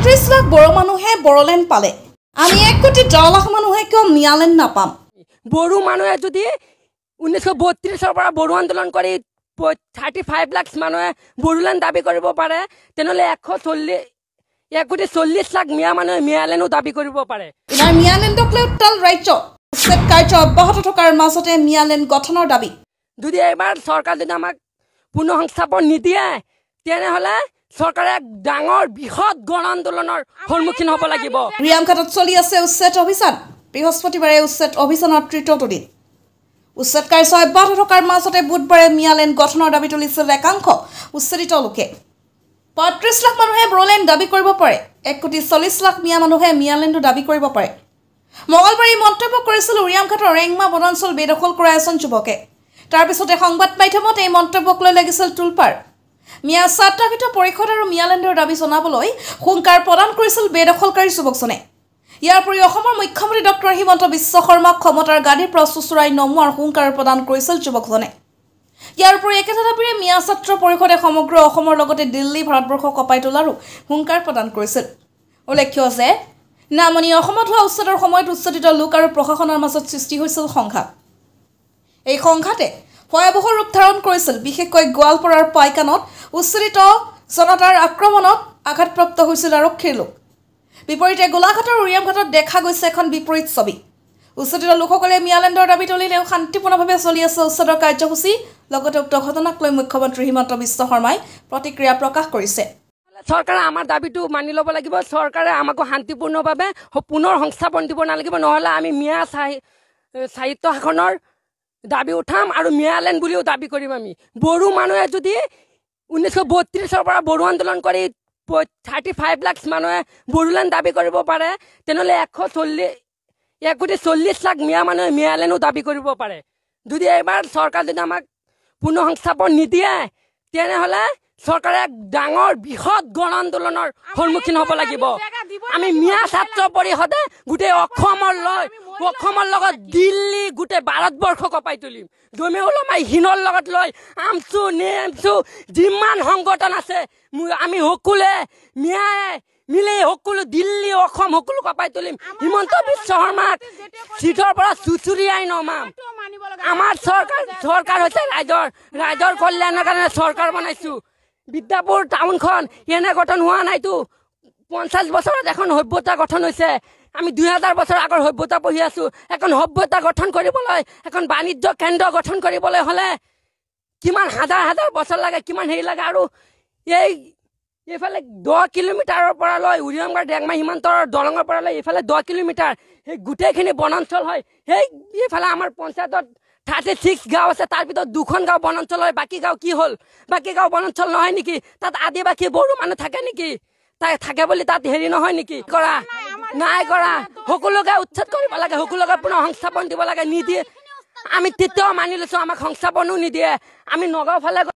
35 লাখ বড়ো মানুহে বড়োলেণ্ড পালে আমি 1 কোটি 10 লাখ মানুহে কিয় মিয়ালেণ্ড নাপাম বড়ো মানুহে যদি 1932 পৰা বড়ো আন্দোলন কৰি 35 লাখ মানুহে বড়োলেণ্ড দাবী কৰিব পাৰে তেনেহলে 1 কোটি 40 লাখ মিয়া মানুহে মিয়ালেণ্ডো দাবী কৰিব পাৰে ইনাৰ মিয়ালেণ্ডক লৈ উত্তাল ৰাজ্য উচ্ছেদ কাৰ্য অব্যাহত থকাৰ মাজতে মিয়ালেণ্ড গঠনৰ দাবী যদি এবাৰ চৰকাৰ যদি আমাক পুনৰ সংস্থাপন নিদিয়ে তেনেহলে চৰকাৰে ডাঙৰ বৃহৎ গণ আন্দোলনৰ সন্মুখীন হ'ব লাগিব ৰিয়ামঘাটত চলি আছে উচ্ছেদ অভিযান বৃহস্পতিবাৰে উচ্ছেদ অভিযানৰ তৃতীয়টো দিন উচ্ছেদ কাৰ্য অব্যাহত থকাৰ মাজতে বুধবাৰে মিয়ালেণ্ড গঠনৰ দাবী তুলিছিল একাংশ উচ্ছেদিত লোকে 35 লাখ মানুহে বড়োলেণ্ড দাবী কৰিব পাৰে 1 কোটি 40 লাখ মিয়া মানুহে মিয়ালেণ্ডো দাবী কৰিব পাৰে মঙলবাৰে মন্তব্য কৰিছিল ৰিয়ামঘাটৰ ৰেংমা বনাঞ্চল বেদখল কৰা এজন যুৱকে তাৰ পিছতে সংবাদ মাধ্যমত এই মন্তব্যক লৈ লাগিছিল তুলপাৰ মিয়া ছাত্ৰাকৃত পৰিষদ আৰু মিয়ালেণ্ডৰ দাবী জনাবলৈ হুংকাৰ প্ৰদান কৰিছিল বেদখলকাৰী যুৱকজনে ইয়াৰ পৰি অসমৰ মুখ্যমন্ত্ৰী ডক্টৰ হিমন্ত বিশ্ব শৰ্মাক ক্ষমতাৰ গাদীৰ পৰা চুচুৰাই নমোৱাৰ হুংকাৰ প্ৰদান কৰিছিল যুৱকজনে ইয়াৰ পৰি একেটা দাবীৰে মিয়া ছাত্ৰ পৰিষদে সমগ্ৰ অসমৰ লগতে দিল্লী ভাৰতবৰ্ষ কপাই তোলাৰো হুংকাৰ প্ৰদান কৰিছিল উল্লেখ্য যে নামনি অসমত হোৱা উচ্ছেদৰ সময়ত উচ্ছেদিত লোক আৰু প্ৰশাসনৰ মাজত সৃষ্টি হৈছিল সংঘাত এই সংঘাতে ভয়াবহ ৰূপ ধাৰণ কৰিছিল বিশেষকৈ গোৱালপাৰাৰ পাইকানত উচ্ছেদিত জনতাৰ আক্ৰমণত আঘাতপ্ৰাপ্ত হৈছিল আৰক্ষীৰ লোক বিপৰীতে গোলাঘাটৰ ৰিয়ামঘাটত দেখা গৈছে এখন বিপৰীত ছবি উচ্ছেদিত লোকসকলে মিয়ালেণ্ডৰ দাবী তুলিলেও শান্তিপূৰ্ণভাৱে চলি আছে উচ্ছেদৰ কাৰ্যসূচী লগতে উক্ত ঘটনাক লৈ মুখ্যমন্ত্ৰী হিমন্ত বিশ্ব শৰ্মাই প্ৰতিক্ৰিয়া প্ৰকাশ কৰিছে চৰকাৰে আমাৰ দাবীটো মানি ল'ব লাগিব চৰকাৰে আমাক শান্তিপূৰ্ণভাৱে পুনৰ সংস্থাপন দিব নালাগিব নহলে আমি মিয়া সাহিত্য শাসনৰ দাবী উঠাম আৰু মিয়ালেণ্ড বুলিও দাবী কৰিম আমি বড়ো মানুহে যদি 1932 পৰা বড়ো আন্দোলন কৰি 35 লাখ মানুহে বড়োলেণ্ড দাবী কৰিব পাৰে তেনেহলে 1 কোটি 40 লাখ মিয়া মানুহে মিয়ালেণ্ডো দাবী কৰিব পাৰে যদি এবাৰ চৰকাৰ যদি আমাক পুনৰ সংস্থাপন নিদিয়ে তেনেহলে চৰকাৰে ডাঙৰ বৃহৎ গণ আন্দোলনৰ সন্মুখীন হ'ব লাগিব আমি মিয়া ছাত্ৰ পৰিষদে গোটেই অসমৰ লগত দিল্লী গোটেই ভাৰতবৰ্ষ কপাই তুলিম জমি ওলমাই হিনৰ লগত লৈ আমচু নেমচু যিমান সংগঠন আছে আমি সকলোৱে মিয়াই মিলি সকলো দিল্লী অসম সকলো কপাই তুলিম হিমন্ত বিশ্ব শৰ্মাক চিঠৰ পৰা চুচুৰিয়াই নমাম আমাৰ চৰকাৰ হৈছে ৰাইজৰ কল্যাণৰ কাৰণে চৰকাৰ বনাইছো বিদ্যাপুৰ টাউনখন এনে গঠন হোৱা নাইতো 50 বছৰত এখন সভ্যতা গঠন হৈছে আমি 2000 বছৰ আগৰ সভ্যতা পঢ়ি আছো এখন সভ্যতা গঠন কৰিবলৈ এখন বাণিজ্য কেন্দ্ৰ গঠন কৰিবলৈ হলে কিমান হাজাৰ বছৰ লাগে কিমান হেৰি লাগে আৰু এইফালে 10 কিলোমিটাৰৰ পৰা লৈ উৰিয়ামঘাট ডেংমা সীমান্তৰ দলঙৰ পৰা লৈ এইফালে 10 কিলোমিটাৰ সেই গোটেইখিনি বনাঞ্চল হয় সেই এইফালে আমাৰ পঞ্চায়তত 36 গাঁও আছে তাৰ ভিতৰত 2খন গাঁও বনাঞ্চল হয় বাকী গাঁও কি হ'ল বাকী গাঁও বনাঞ্চল নহয় নেকি তাত আদিবাসী বড়ো মানুহ থাকে নেকি তাই থাকে বুলি তাত হেৰি নহয় নেকি নাই কৰা সকলোকে উচ্ছেদ কৰিব লাগে সকলোকে পুনৰ সংস্থাপন দিব লাগে নিদিয়ে আমি তেতিয়াও মানি লৈছো আমাক সংস্থাপনো নিদিয়ে আমি নগাঁও ফালে